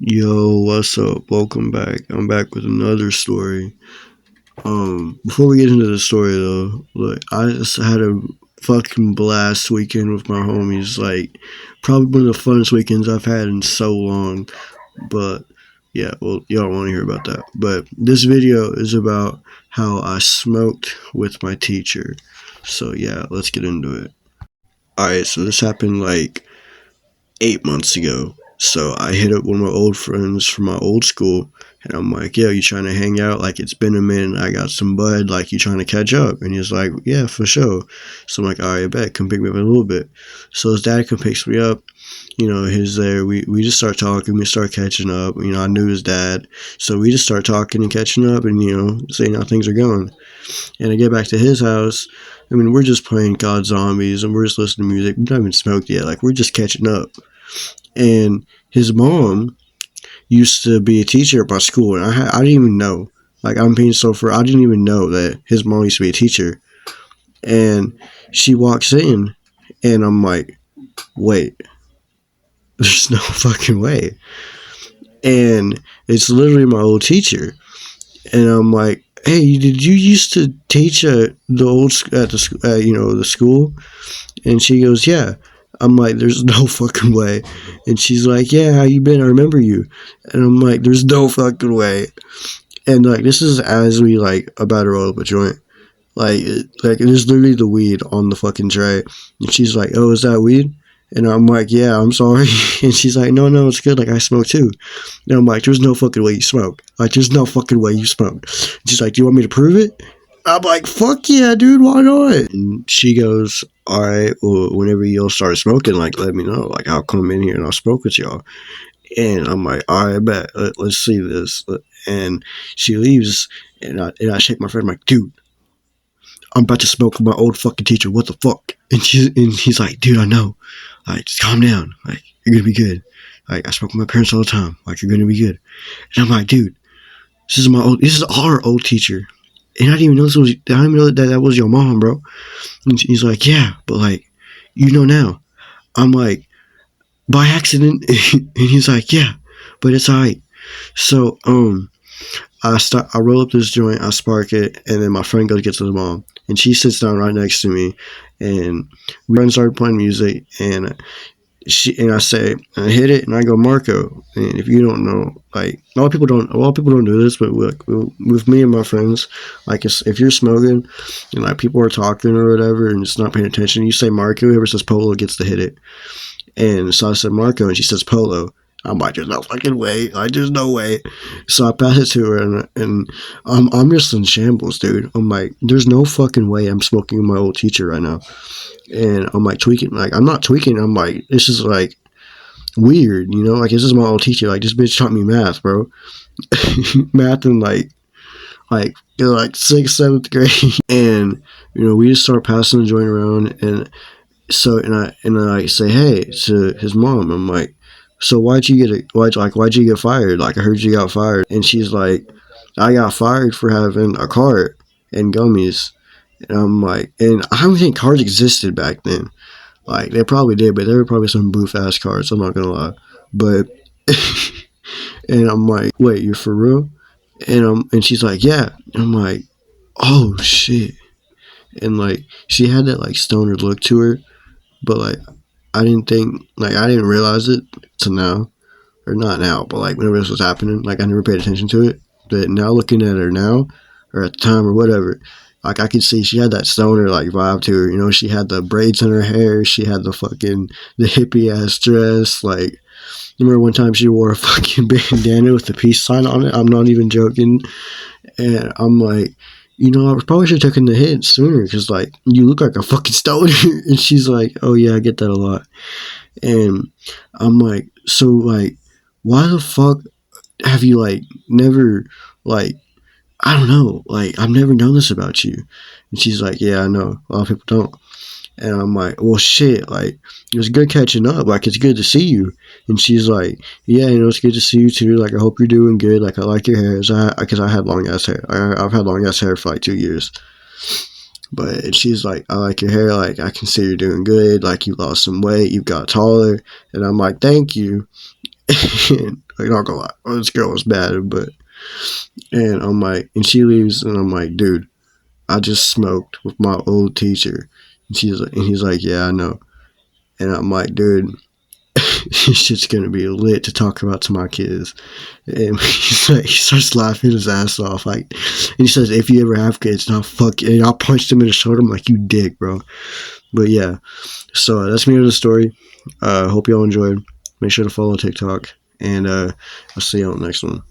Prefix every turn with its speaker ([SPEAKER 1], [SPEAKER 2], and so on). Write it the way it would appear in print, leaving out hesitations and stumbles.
[SPEAKER 1] Yo, what's up? Welcome back. I'm back with another story. Before we get into the story though, look, I just had a fucking blast weekend with my homies. Like, probably one of the funnest weekends I've had in so long. But yeah, well, y'all don't want to hear about that. But this video is about how I smoked with my teacher. So yeah, let's get into it. Alright, so this happened like 8 months ago. So I hit up one of my old friends from my old school, and I'm like, "Yo, you trying to hang out? Like, it's been a minute. I got some bud. Like, you trying to catch up?" And he's like, "Yeah, for sure." So I'm like, "All right, bet. Come pick me up in a little bit." So his dad comes picks me up. He's there. We just start talking. We start catching up. I knew his dad, so we just start talking and catching up, and saying how things are going. And I get back to his house. I mean, we're just playing God Zombies, and we're just listening to music. We haven't even smoked yet. Like, we're just catching up. And his mom used to be a teacher at my school, and I didn't even know. Like, I'm being so for I didn't even know that his mom used to be a teacher. And she walks in, and I'm like, wait, there's no fucking way. And it's literally my old teacher. And I'm like, hey, did you used to teach at the school? And she goes, yeah. I'm like, there's no fucking way. And she's like, yeah, how you been? I remember you. And I'm like, there's no fucking way. And like, this is as we like about to roll up a joint. Like there's literally the weed on the fucking tray. And she's like, oh, is that weed? And I'm like, yeah, I'm sorry. And she's like, no, it's good. Like, I smoke too. And I'm like, there's no fucking way you smoke. Like, there's no fucking way you smoke. And she's like, do you want me to prove it? I'm like, fuck yeah, dude, why not? And she goes, all right, well, whenever y'all start smoking, like, let me know. Like, I'll come in here and I'll smoke with y'all. And I'm like, all right, bet. Let's see this. And she leaves, and I shake my friend. I'm like, dude, I'm about to smoke with my old fucking teacher. What the fuck? And he's like, dude, I know. Like, just calm down. Like, you're gonna be good. Like, I smoke with my parents all the time. Like, you're gonna be good. And I'm like, dude, this is our old teacher. And I didn't even know I didn't even know that was your mom, bro. And he's like, yeah, but like, now. I'm like, by accident. And he's like, yeah, but it's alright. So, I roll up this joint, I spark it, and then my friend goes gets his mom, and she sits down right next to me, and we started playing music, and I hit it, and I go, Marco. And if you don't know, like, a lot of people don't do this, but with me and my friends, like, if you're smoking and like people are talking or whatever and just not paying attention, you say Marco, whoever says Polo gets to hit it. And so I said Marco, and she says Polo. I'm like, there's no fucking way. Like, there's no way. So I pass it to her, and I'm just in shambles, dude. I'm like, there's no fucking way I'm smoking with my old teacher right now. And I'm like tweaking. Like, I'm not tweaking. I'm like, this is like weird, Like, this is my old teacher. Like, this bitch taught me math, bro. Math in like sixth, seventh grade. And we just start passing the joint around, and so I like say hey to his mom. I'm like, so why'd you get fired? Like, I heard you got fired. And she's like, I got fired for having a cart and gummies. And I'm like, and I don't think cards existed back then. Like, they probably did, but there were probably some boof ass cards, I'm not gonna lie. But and I'm like, wait, you're for real? And she's like, yeah. And I'm like, oh shit. And like, she had that like stoner look to her, but like, I didn't realize it till now, or not now, but like whenever this was happening, like, I never paid attention to it. But now looking at her now, or at the time or whatever, like, I could see she had that stoner like vibe to her. She had the braids in her hair, she had the hippie ass dress. Like, remember one time she wore a fucking bandana with the peace sign on it? I'm not even joking. And I'm like, I probably should have taken the hit sooner, because, like, you look like a fucking stoner. And she's like, oh, yeah, I get that a lot. And I'm like, so, like, why the fuck have you, like, never, like, I don't know, like, I've never known this about you. And she's like, yeah, I know, a lot of people don't. And I'm like, well, shit, like, it was good catching up. Like, it's good to see you. And she's like, yeah, it's good to see you too. Like, I hope you're doing good. Like, I like your hair. Because I had long ass hair. I've had long ass hair for like 2 years. But she's like, I like your hair. Like, I can see you're doing good. Like, you lost some weight. You got taller. And I'm like, thank you. And Like, not gonna lie, this girl was bad, but and I'm like, and she leaves, and I'm like, dude, I just smoked with my old teacher, and he's like, yeah, I know, and I'm like, dude, he's just gonna be lit to talk about to my kids. And he's like, he starts laughing his ass off, like, and he says, if you ever have kids, I'll fuck you. And I punched him in the shoulder. I'm like, you dick, bro. But yeah, so that's me with the story. Hope y'all enjoyed. Make sure to follow TikTok, and I'll see you on the next one.